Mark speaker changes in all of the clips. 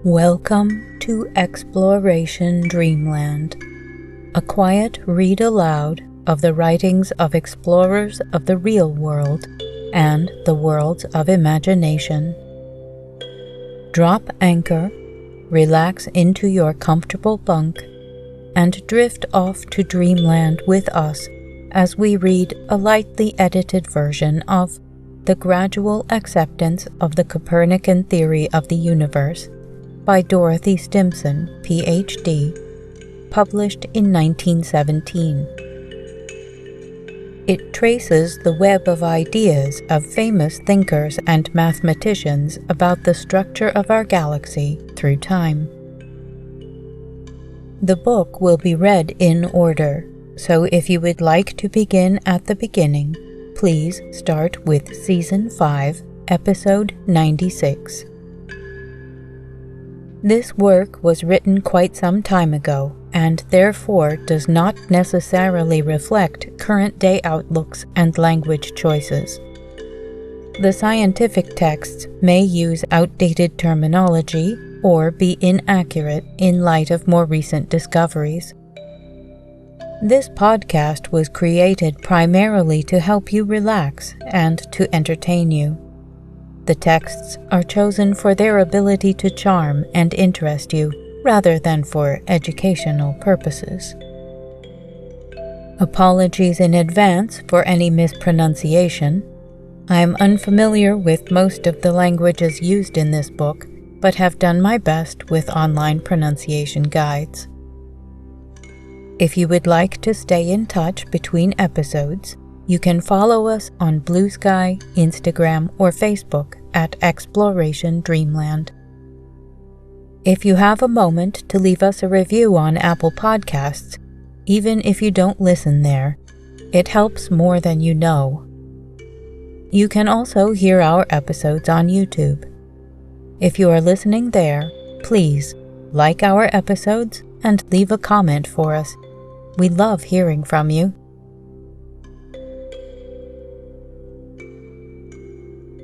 Speaker 1: Welcome to Exploration Dreamland, a quiet read aloud of the writings of explorers of the real world and the worlds of imagination. Drop anchor, relax into your comfortable bunk, and drift off to Dreamland with us as we read a lightly edited version of The Gradual Acceptance of the Copernican Theory of the Universe by Dorothy Stimson, Ph.D., published in 1917. It traces the web of ideas of famous thinkers and mathematicians about the structure of our galaxy through time. The book will be read in order, so if you would like to begin at the beginning, please start with Season 5, Episode 96. This work was written quite some time ago, and therefore does not necessarily reflect current-day outlooks and language choices. The scientific texts may use outdated terminology or be inaccurate in light of more recent discoveries. This podcast was created primarily to help you relax and to entertain you. The texts are chosen for their ability to charm and interest you, rather than for educational purposes. Apologies in advance for any mispronunciation. I am unfamiliar with most of the languages used in this book, but have done my best with online pronunciation guides. If you would like to stay in touch between episodes, you can follow us on Blue Sky, Instagram, or Facebook at Exploration Dreamland. If you have a moment to leave us a review on Apple Podcasts, even if you don't listen there, it helps more than you know. You can also hear our episodes on YouTube. If you are listening there, please like our episodes and leave a comment for us. We love hearing from you.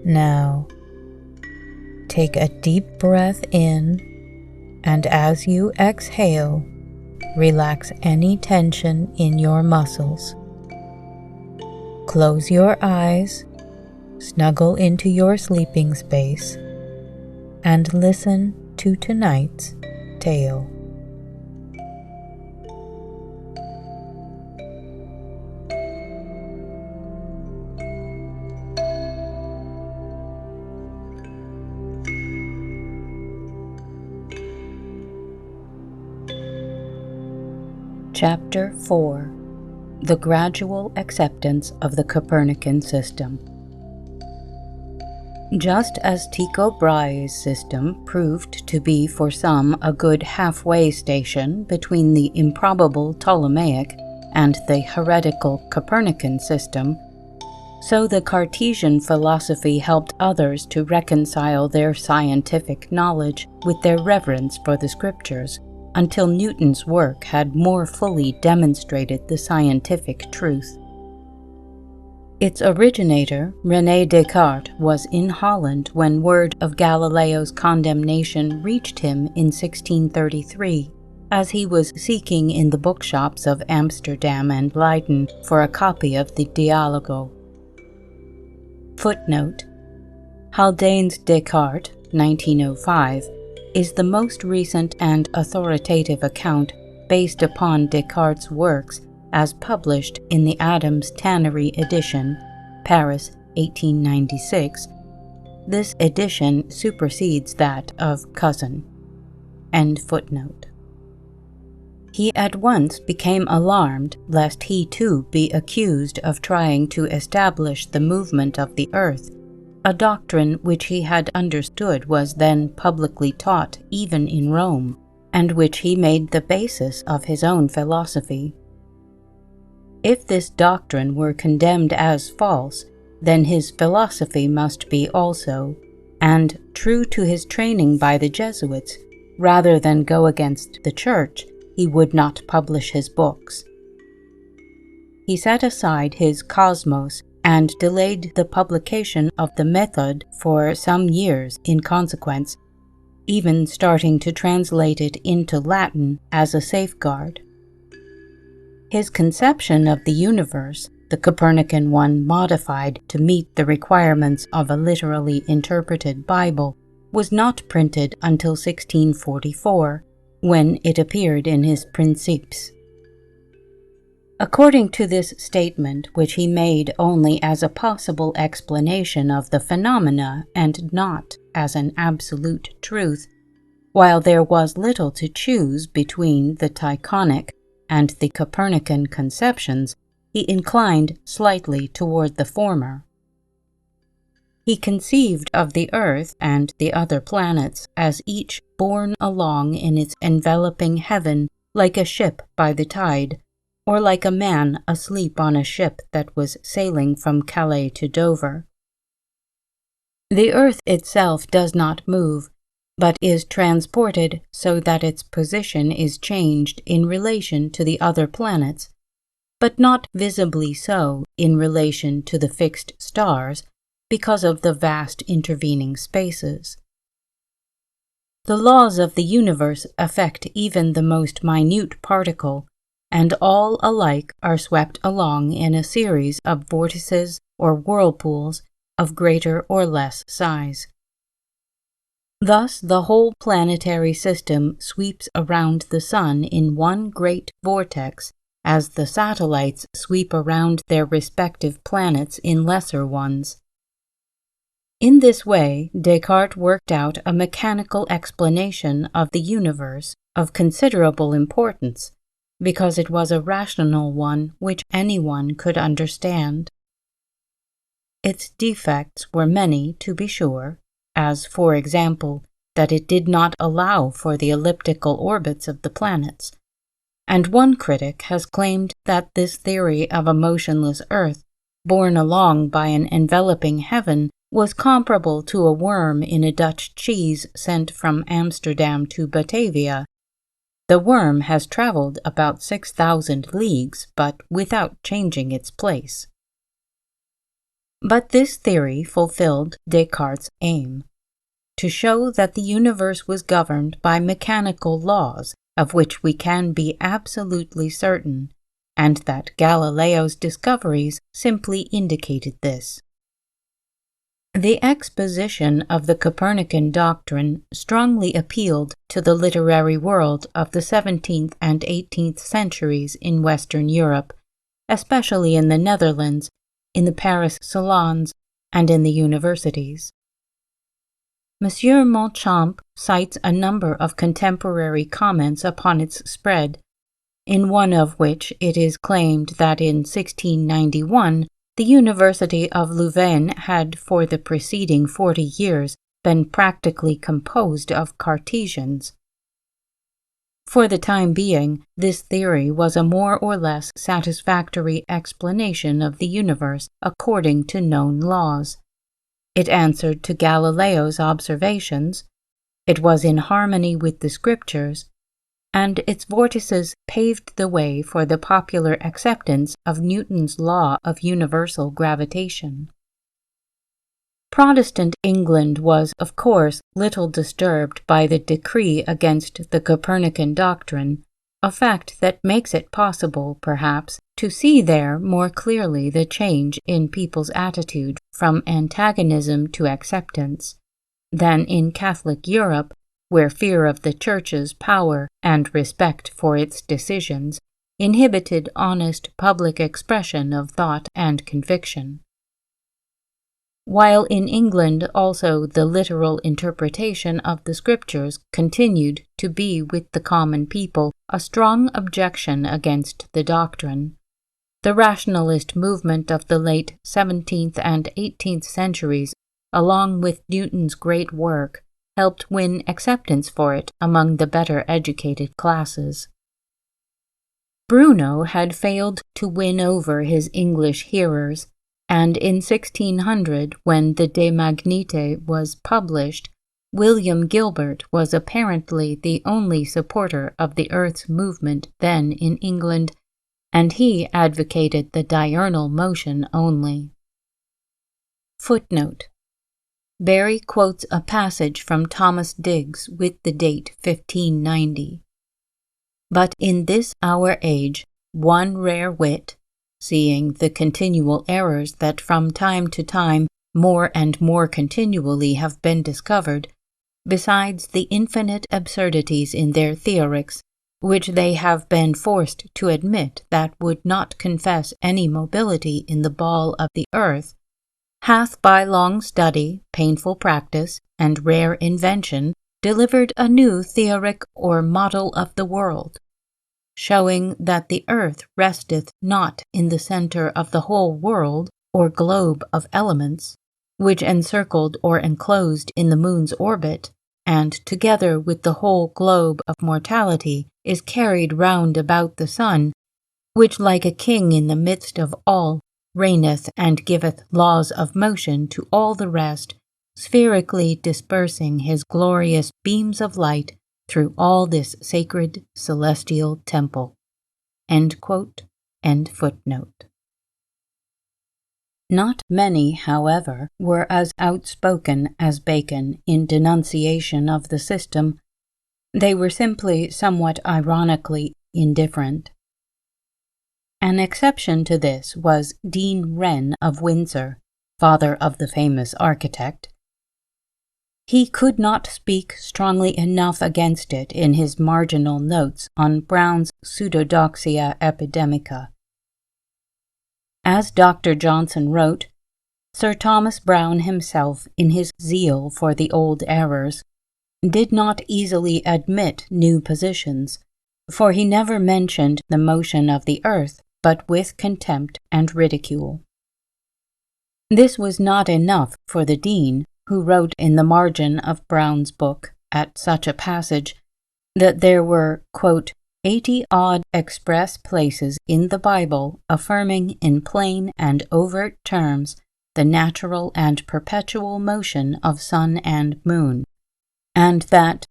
Speaker 1: Now, take a deep breath in, and as you exhale, relax any tension in your muscles. Close your eyes, snuggle into your sleeping space, and listen to tonight's tale. Chapter 4: The Gradual Acceptance of the Copernican System. Just as Tycho Brahe's system proved to be for some a good halfway station between the improbable Ptolemaic and the heretical Copernican system, so the Cartesian philosophy helped others to reconcile their scientific knowledge with their reverence for the scriptures, until Newton's work had more fully demonstrated the scientific truth. Its originator, René Descartes, was in Holland when word of Galileo's condemnation reached him in 1633, as he was seeking in the bookshops of Amsterdam and Leiden for a copy of the Dialogo. Footnote: Haldane's Descartes, 1905, is the most recent and authoritative account based upon Descartes' works as published in the Adams Tannery edition, Paris, 1896. This edition supersedes that of Cousin. End footnote. He at once became alarmed lest he too be accused of trying to establish the movement of the earth, a doctrine which he had understood was then publicly taught even in Rome, and which he made the basis of his own philosophy. If this doctrine were condemned as false, then his philosophy must be also, and, true to his training by the Jesuits, rather than go against the Church, he would not publish his books. He set aside his Cosmos and delayed the publication of the Method for some years in consequence, even starting to translate it into Latin as a safeguard. His conception of the universe, the Copernican one modified to meet the requirements of a literally interpreted Bible, was not printed until 1644, when it appeared in his Principes. According to this statement, which he made only as a possible explanation of the phenomena and not as an absolute truth, while there was little to choose between the Tychonic and the Copernican conceptions, he inclined slightly toward the former. He conceived of the Earth and the other planets as each borne along in its enveloping heaven like a ship by the tide, or like a man asleep on a ship that was sailing from Calais to Dover. The Earth itself does not move, but is transported so that its position is changed in relation to the other planets, but not visibly so in relation to the fixed stars, because of the vast intervening spaces. The laws of the universe affect even the most minute particle, and all alike are swept along in a series of vortices or whirlpools of greater or less size. Thus the whole planetary system sweeps around the sun in one great vortex, as the satellites sweep around their respective planets in lesser ones. In this way, Descartes worked out a mechanical explanation of the universe of considerable importance, because it was a rational one which anyone could understand. Its defects were many, to be sure, as, for example, that it did not allow for the elliptical orbits of the planets, and one critic has claimed that this theory of a motionless Earth, borne along by an enveloping heaven, was comparable to a worm in a Dutch cheese sent from Amsterdam to Batavia. The worm has traveled about 6,000 leagues, but without changing its place. But this theory fulfilled Descartes' aim, to show that the universe was governed by mechanical laws of which we can be absolutely certain, and that Galileo's discoveries simply indicated this. The exposition of the Copernican doctrine strongly appealed to the literary world of the 17th and 18th centuries in Western Europe, especially in the Netherlands, in the Paris salons, and in the universities. Monsieur Montchamp cites a number of contemporary comments upon its spread, in one of which it is claimed that in 1691 the University of Louvain had for the preceding 40 years been practically composed of Cartesians. For the time being, this theory was a more or less satisfactory explanation of the universe according to known laws. It answered to Galileo's observations, it was in harmony with the Scriptures, and its vortices paved the way for the popular acceptance of Newton's law of universal gravitation. Protestant England was, of course, little disturbed by the decree against the Copernican doctrine, a fact that makes it possible, perhaps, to see there more clearly the change in people's attitude from antagonism to acceptance, than in Catholic Europe, where fear of the Church's power and respect for its decisions inhibited honest public expression of thought and conviction. While in England also the literal interpretation of the Scriptures continued to be with the common people a strong objection against the doctrine, the rationalist movement of the late 17th and 18th centuries, along with Newton's great work, helped win acceptance for it among the better educated classes. Bruno had failed to win over his English hearers, and in 1600, when the De Magnete was published, William Gilbert was apparently the only supporter of the Earth's movement then in England, and he advocated the diurnal motion only. Footnote: Barry quotes a passage from Thomas Digges with the date 1590. But in this our age, one rare wit, seeing the continual errors that from time to time more and more continually have been discovered, besides the infinite absurdities in their theorics, which they have been forced to admit that would not confess any mobility in the ball of the earth, hath by long study, painful practice, and rare invention delivered a new theoric or model of the world, showing that the earth resteth not in the center of the whole world or globe of elements, which encircled or enclosed in the moon's orbit, and together with the whole globe of mortality is carried round about the sun, which like a king in the midst of all reigneth and giveth laws of motion to all the rest, spherically dispersing his glorious beams of light through all this sacred celestial temple. End quote. End footnote. Not many, however, were as outspoken as Bacon in denunciation of the system. They were simply somewhat ironically indifferent. An exception to this was Dean Wren of Windsor, father of the famous architect. He could not speak strongly enough against it in his marginal notes on Brown's Pseudodoxia Epidemica. As Dr. Johnson wrote, Sir Thomas Browne himself, in his zeal for the old errors, did not easily admit new positions, for he never mentioned the motion of the earth but with contempt and ridicule. This was not enough for the dean, who wrote in the margin of Browne's book, at such a passage, that there were, quote, 80-odd express places in the Bible affirming in plain and overt terms the natural and perpetual motion of sun and moon, and that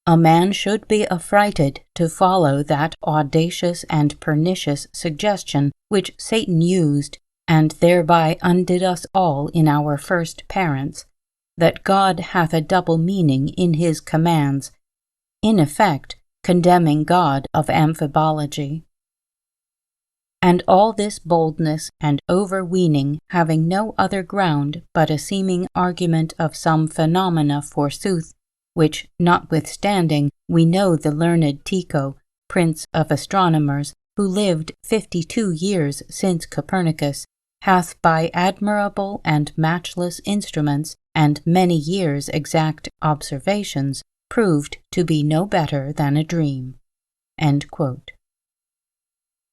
Speaker 1: a man should be affrighted to follow that audacious and pernicious suggestion which Satan used, and thereby undid us all in our first parents, that God hath a double meaning in his commands, in effect condemning God of amphibology. And all this boldness and overweening having no other ground but a seeming argument of some phenomena forsooth, which, notwithstanding, we know the learned Tycho, prince of astronomers, who lived 52 years since Copernicus, hath by admirable and matchless instruments and many years' exact observations proved to be no better than a dream. End quote.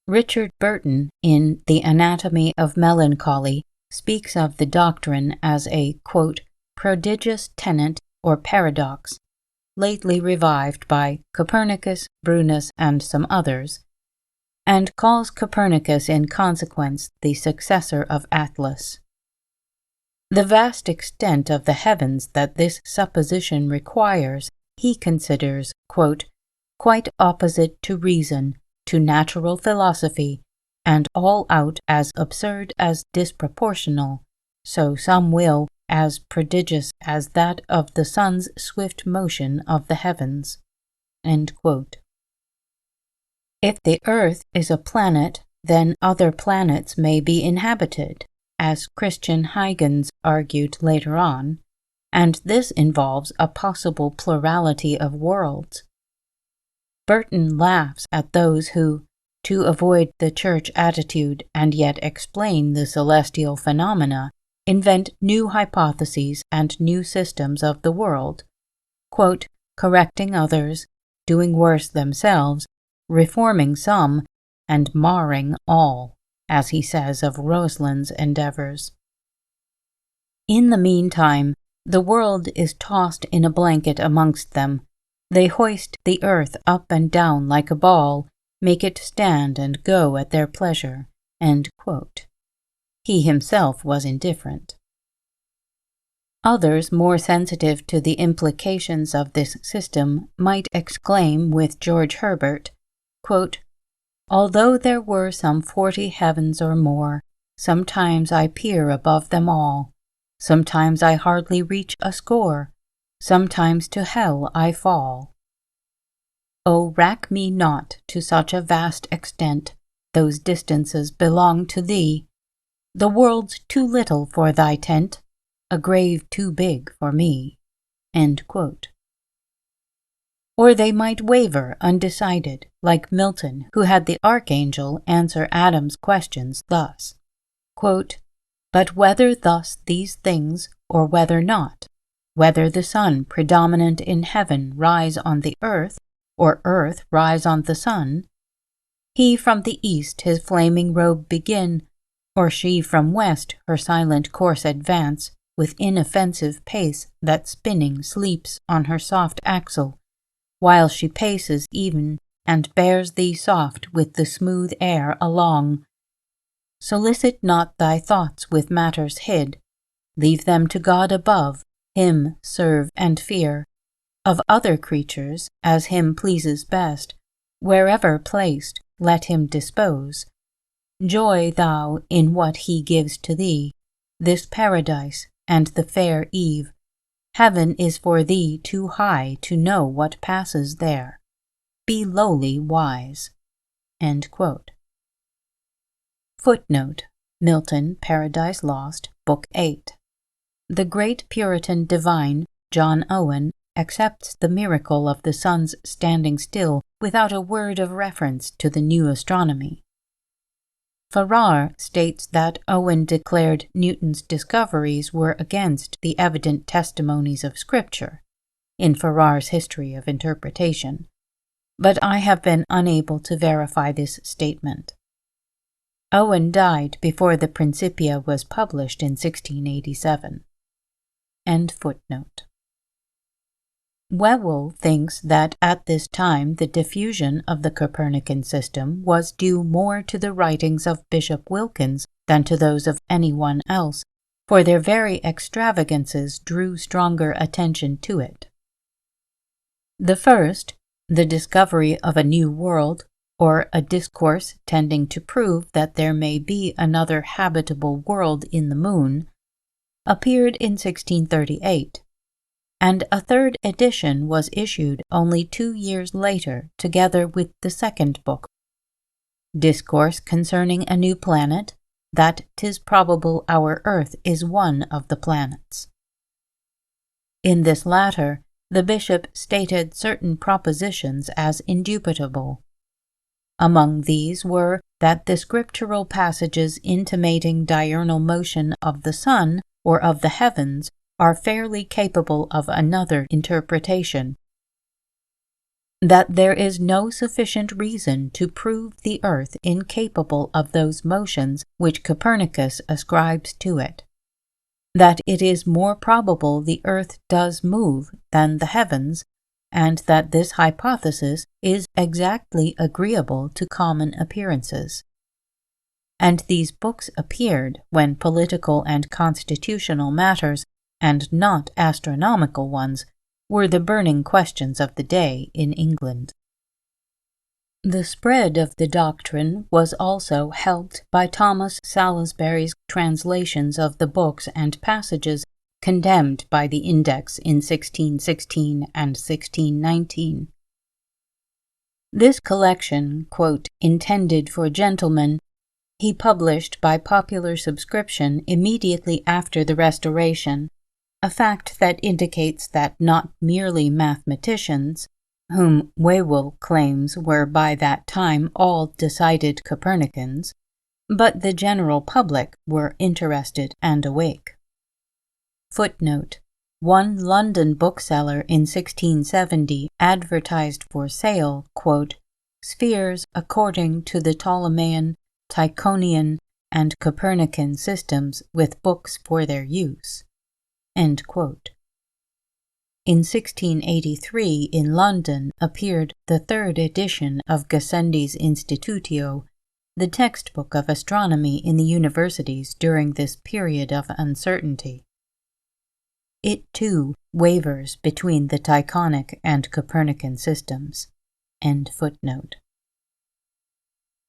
Speaker 1: Richard Burton, in The Anatomy of Melancholy, speaks of the doctrine as a, quote, prodigious tenet or paradox, lately revived by Copernicus, Brunus, and some others, and calls Copernicus in consequence the successor of Atlas. The vast extent of the heavens that this supposition requires he considers, quote, quite opposite to reason, to natural philosophy, and all out as absurd as disproportional, so some will, as prodigious as that of the sun's swift motion of the heavens. End quote. If the earth is a planet, then other planets may be inhabited, as Christian Huygens argued later on, and this involves a possible plurality of worlds. Burton laughs at those who, to avoid the church attitude and yet explain the celestial phenomena, invent new hypotheses and new systems of the world, quote, correcting others, doing worse themselves, reforming some, and marring all, as he says of Roslin's endeavors. In the meantime, the world is tossed in a blanket amongst them. They hoist the earth up and down like a ball, make it stand and go at their pleasure. End quote. He himself was indifferent. Others, more sensitive to the implications of this system, might exclaim with George Herbert, quote, although there were some 40 heavens or more, sometimes I peer above them all. sometimes I hardly reach a score, sometimes to hell I fall. O rack me not to such a vast extent, those distances belong to thee. The world's too little for thy tent, a grave too big for me. End quote. Or they might waver undecided, like Milton, who had the archangel answer Adam's questions thus, quote, "But whether thus these things, or whether not, whether the sun predominant in heaven rise on the earth, or earth rise on the sun, he from the east his flaming robe begin, or she from west her silent course advance, with inoffensive pace that spinning sleeps on her soft axle, while she paces even, and bears thee soft with the smooth air along. Solicit not thy thoughts with matters hid, leave them to God above, him serve and fear. Of other creatures, as him pleases best, wherever placed, let him dispose. Joy thou in what he gives to thee, this paradise and the fair eve. Heaven is for thee too high to know what passes there. Be lowly wise." End quote. Footnote: Milton, Paradise Lost, Book 8. The great Puritan divine, John Owen, accepts the miracle of the sun's standing still without a word of reference to the new astronomy. Farrar states that Owen declared Newton's discoveries were against the evident testimonies of Scripture, in Farrar's History of Interpretation, but I have been unable to verify this statement. Owen died before the Principia was published in 1687. End footnote. Whewell thinks that at this time the diffusion of the Copernican system was due more to the writings of Bishop Wilkins than to those of anyone else, for their very extravagances drew stronger attention to it. The first, the discovery of a new world, or a discourse tending to prove that there may be another habitable world in the moon, appeared in 1638. And a third edition was issued only 2 years later, together with the second book, Discourse Concerning a New Planet, that 'tis probable our Earth is one of the planets. In this latter, the bishop stated certain propositions as indubitable. Among these were that the scriptural passages intimating diurnal motion of the sun or of the heavens are fairly capable of another interpretation, that there is no sufficient reason to prove the earth incapable of those motions which Copernicus ascribes to it, that it is more probable the earth does move than the heavens, and that this hypothesis is exactly agreeable to common appearances. And these books appeared when political and constitutional matters, and not astronomical ones, were the burning questions of the day in England. The spread of the doctrine was also helped by Thomas Salisbury's translations of the books and passages condemned by the Index in 1616 and 1619. This collection, quote, intended for gentlemen, he published by popular subscription immediately after the Restoration, a fact that indicates that not merely mathematicians, whom Whewell claims were by that time all decided Copernicans, but the general public were interested and awake. Footnote: One London bookseller in 1670 advertised for sale, quote, spheres according to the Ptolemean, Tychonian, and Copernican systems with books for their use. End quote. In 1683 in London appeared the third edition of Gassendi's Institutio, the textbook of astronomy in the universities during this period of uncertainty. It, too, wavers between the Tychonic and Copernican systems. End footnote.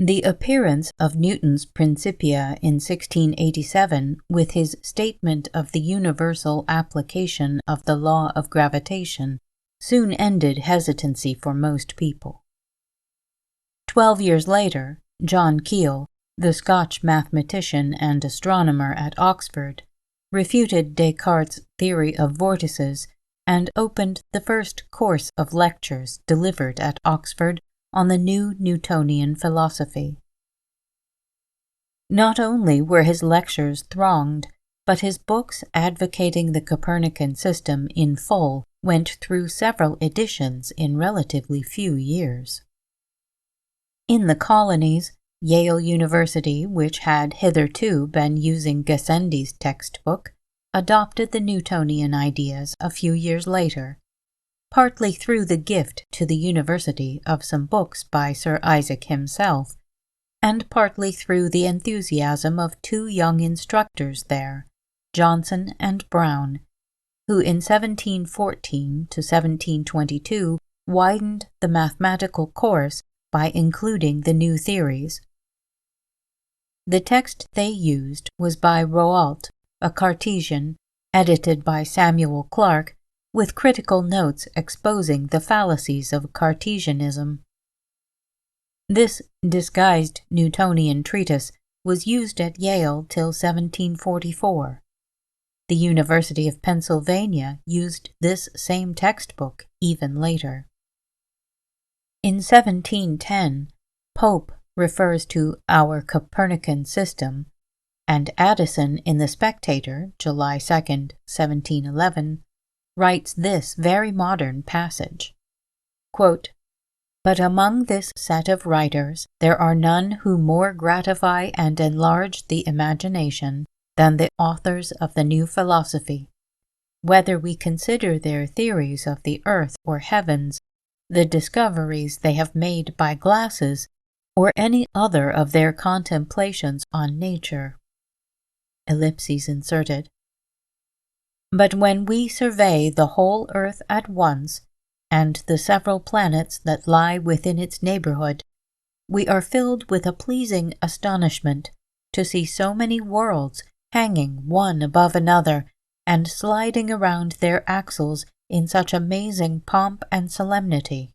Speaker 1: The appearance of Newton's Principia in 1687 with his statement of the universal application of the law of gravitation soon ended hesitancy for most people. 12 years later, John Keill, the Scotch mathematician and astronomer at Oxford, refuted Descartes' theory of vortices and opened the first course of lectures delivered at Oxford on the new Newtonian philosophy. Not only were his lectures thronged, but his books advocating the Copernican system in full went through several editions in relatively few years. In the colonies, Yale University, which had hitherto been using Gassendi's textbook, adopted the Newtonian ideas a few years later, partly through the gift to the university of some books by Sir Isaac himself, and partly through the enthusiasm of two young instructors there, Johnson and Brown, who in 1714 to 1722 widened the mathematical course by including the new theories. The text they used was by Roalt, a Cartesian, edited by Samuel Clarke, with critical notes exposing the fallacies of Cartesianism. This disguised Newtonian treatise was used at Yale till 1744. The University of Pennsylvania used this same textbook even later. In 1710, Pope refers to our Copernican system, and Addison in The Spectator, July 2, 1711, writes this very modern passage, quote, "But among this set of writers there are none who more gratify and enlarge the imagination than the authors of the new philosophy, whether we consider their theories of the earth or heavens, the discoveries they have made by glasses, or any other of their contemplations on nature." Ellipses inserted. But when we survey the whole earth at once, and the several planets that lie within its neighborhood, we are filled with a pleasing astonishment to see so many worlds hanging one above another and sliding around their axles in such amazing pomp and solemnity.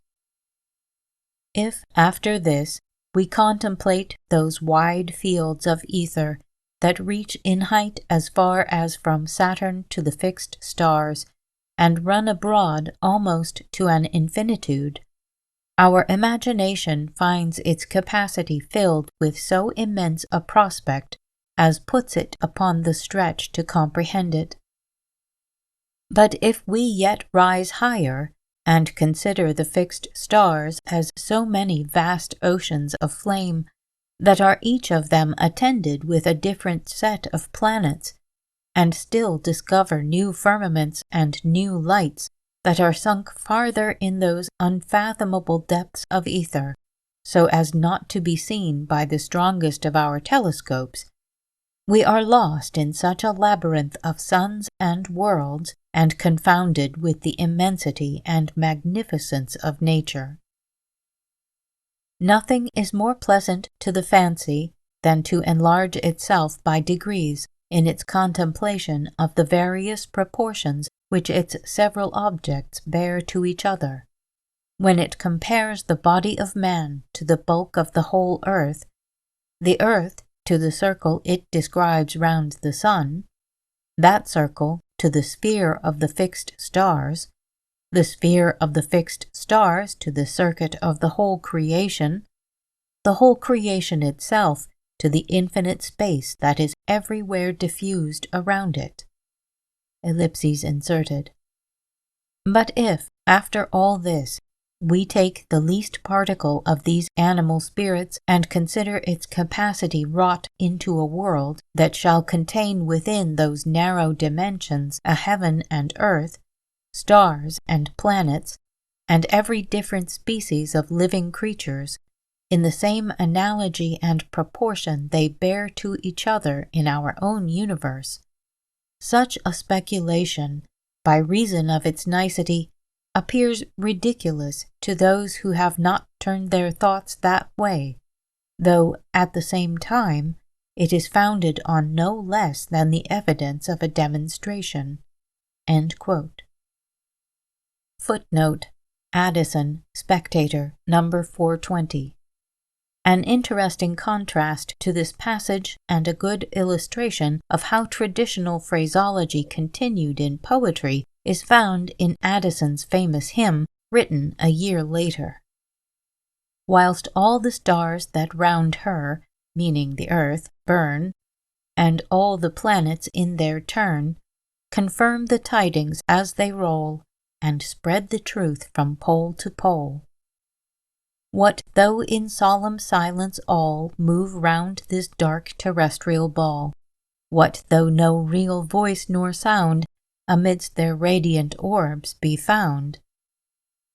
Speaker 1: If, after this, we contemplate those wide fields of ether that reach in height as far as from Saturn to the fixed stars, and run abroad almost to an infinitude, our imagination finds its capacity filled with so immense a prospect as puts it upon the stretch to comprehend it. But if we yet rise higher, and consider the fixed stars as so many vast oceans of flame, that are each of them attended with a different set of planets, and still discover new firmaments and new lights that are sunk farther in those unfathomable depths of ether, so as not to be seen by the strongest of our telescopes, we are lost in such a labyrinth of suns and worlds, and confounded with the immensity and magnificence of nature. Nothing is more pleasant to the fancy than to enlarge itself by degrees in its contemplation of the various proportions which its several objects bear to each other. When it compares the body of man to the bulk of the whole earth, the earth to the circle it describes round the sun, that circle to the sphere of the fixed stars, the sphere of the fixed stars to the circuit of the whole creation itself to the infinite space that is everywhere diffused around it. Ellipses inserted. But if, after all this, we take the least particle of these animal spirits and consider its capacity wrought into a world that shall contain within those narrow dimensions a heaven and earth, stars and planets, and every different species of living creatures, in the same analogy and proportion they bear to each other in our own universe, such a speculation, by reason of its nicety, appears ridiculous to those who have not turned their thoughts that way, though at the same time it is founded on no less than the evidence of a demonstration." End quote. Footnote: Addison, Spectator, number 420. An interesting contrast to this passage and a good illustration of how traditional phraseology continued in poetry is found in Addison's famous hymn written a year later. "Whilst all the stars that round her," meaning the earth, "burn, and all the planets in their turn confirm the tidings as they roll, and spread the truth from pole to pole. What though in solemn silence all move round this dark terrestrial ball? What though no real voice nor sound amidst their radiant orbs be found?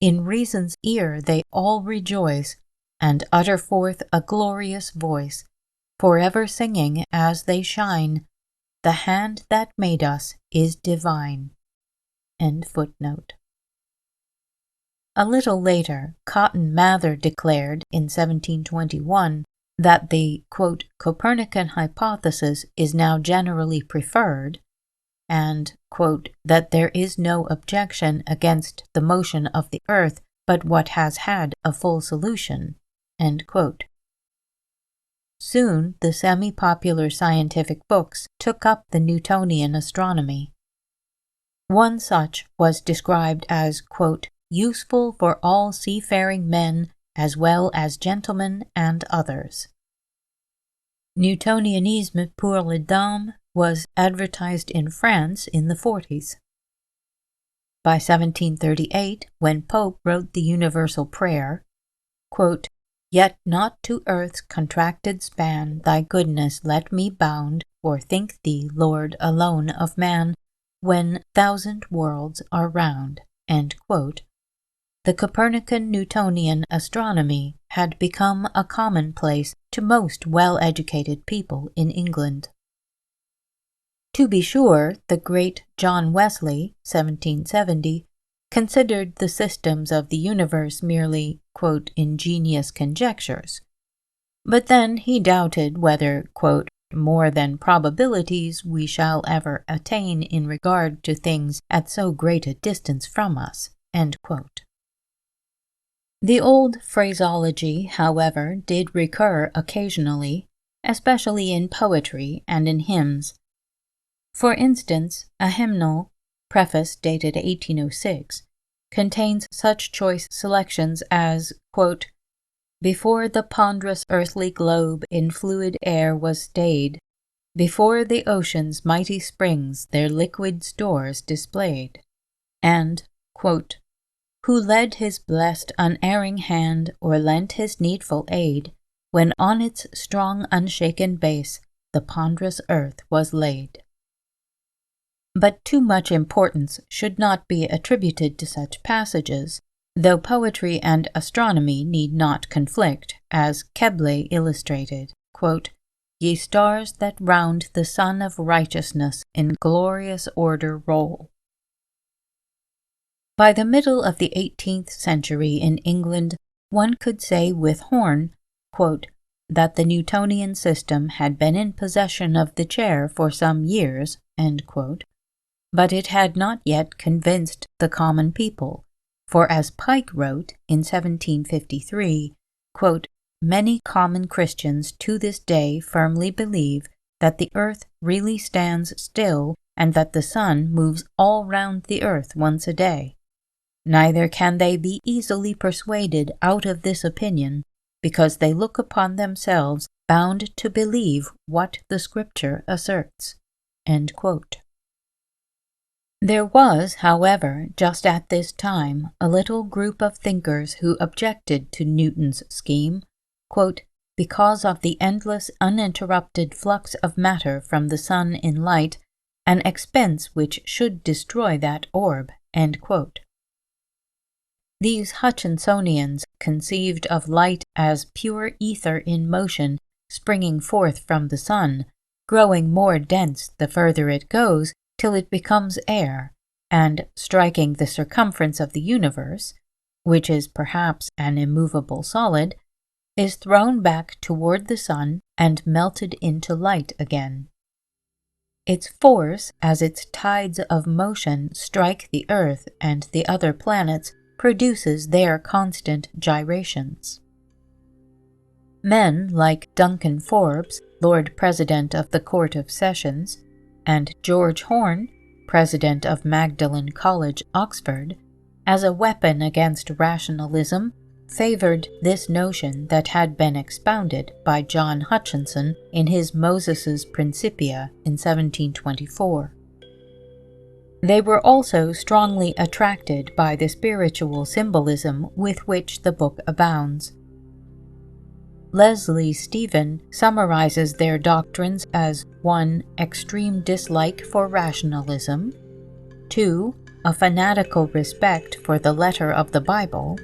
Speaker 1: In reason's ear they all rejoice, and utter forth a glorious voice, forever singing as they shine, the hand that made us is divine." End footnote. A little later, Cotton Mather declared in 1721 that the, quote, "Copernican hypothesis is now generally preferred," and, quote, "that there is no objection against the motion of the earth but what has had a full solution." End quote. Soon the semi-popular scientific books took up the Newtonian astronomy. One such was described as, quote, "useful for all seafaring men as well as gentlemen and others." Newtonianisme pour les dames was advertised in France in the 40s. By 1738, when Pope wrote the Universal Prayer, quote, "Yet not to earth's contracted span thy goodness let me bound, or think thee Lord alone of man, when 1,000 worlds are round." End quote. The Copernican Newtonian astronomy had become a commonplace to most well-educated people in England. To be sure, the great John Wesley, 1770, considered the systems of the universe merely, quote, "ingenious conjectures." But then he doubted whether, quote, "more than probabilities we shall ever attain in regard to things at so great a distance from us." End quote. The old phraseology, however, did recur occasionally, especially in poetry and in hymns. For instance, a hymnal, preface dated 1806, contains such choice selections as, quote, "Before the ponderous earthly globe in fluid air was stayed, before the ocean's mighty springs their liquid stores displayed," and, quote, "Who led his blessed unerring hand or lent his needful aid, when on its strong unshaken base the ponderous earth was laid." But too much importance should not be attributed to such passages, though poetry and astronomy need not conflict, as Keble illustrated, quote, "Ye stars that round the sun of righteousness in glorious order roll." By the middle of the 18th century in England, one could say with Horne, quote, that the Newtonian system had been in possession of the chair for some years, end quote, but it had not yet convinced the common people, for as Pike wrote in 1753, quote, "Many common Christians to this day firmly believe that the earth really stands still and that the sun moves all round the earth once a day. Neither can they be easily persuaded out of this opinion, because they look upon themselves bound to believe what the Scripture asserts." End quote. There was, however, just at this time, a little group of thinkers who objected to Newton's scheme, quote, "because of the endless uninterrupted flux of matter from the sun in light, an expense which should destroy that orb." End quote. These Hutchinsonians conceived of light as pure ether in motion, springing forth from the sun, growing more dense the further it goes, till it becomes air, and striking the circumference of the universe, which is perhaps an immovable solid, is thrown back toward the sun and melted into light again. Its force, as its tides of motion strike the Earth and the other planets, produces their constant gyrations. Men like Duncan Forbes, Lord President of the Court of Sessions, and George Horne, President of Magdalen College, Oxford, as a weapon against rationalism, favored this notion that had been expounded by John Hutchinson in his Moses's Principia in 1724. They were also strongly attracted by the spiritual symbolism with which the book abounds. Leslie Stephen summarizes their doctrines as 1. Extreme dislike for rationalism, 2. A fanatical respect for the letter of the Bible,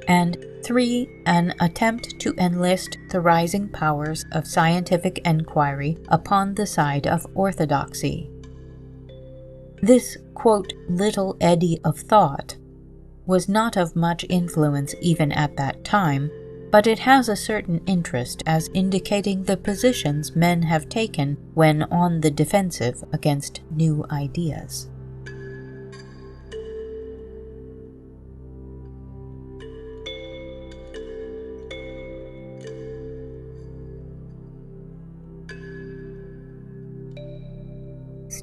Speaker 1: and 3. An attempt to enlist the rising powers of scientific enquiry upon the side of orthodoxy. This, quote, little eddy of thought was not of much influence even at that time, but it has a certain interest as indicating the positions men have taken when on the defensive against new ideas.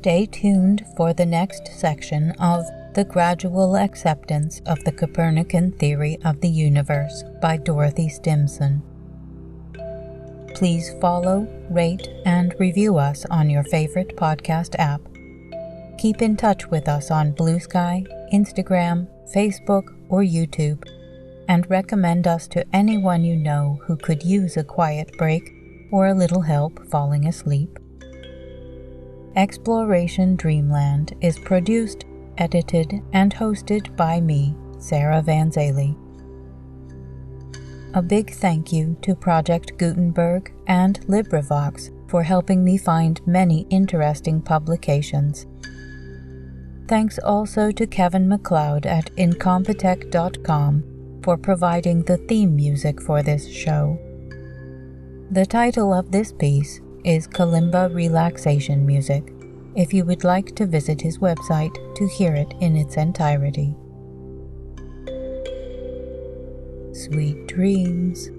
Speaker 1: Stay tuned for the next section of The Gradual Acceptance of the Copernican Theory of the Universe by Dorothy Stimson. Please follow, rate, and review us on your favorite podcast app. Keep in touch with us on Blue Sky, Instagram, Facebook, or YouTube, and recommend us to anyone you know who could use a quiet break or a little help falling asleep. Exploration Dreamland is produced, edited, and hosted by me, Sarah Van Zaley. A big thank you to Project Gutenberg and LibriVox for helping me find many interesting publications. Thanks also to Kevin MacLeod at Incompetech.com for providing the theme music for this show. The title of this piece is Kalimba Relaxation Music, if you would like to visit his website to hear it in its entirety. Sweet dreams.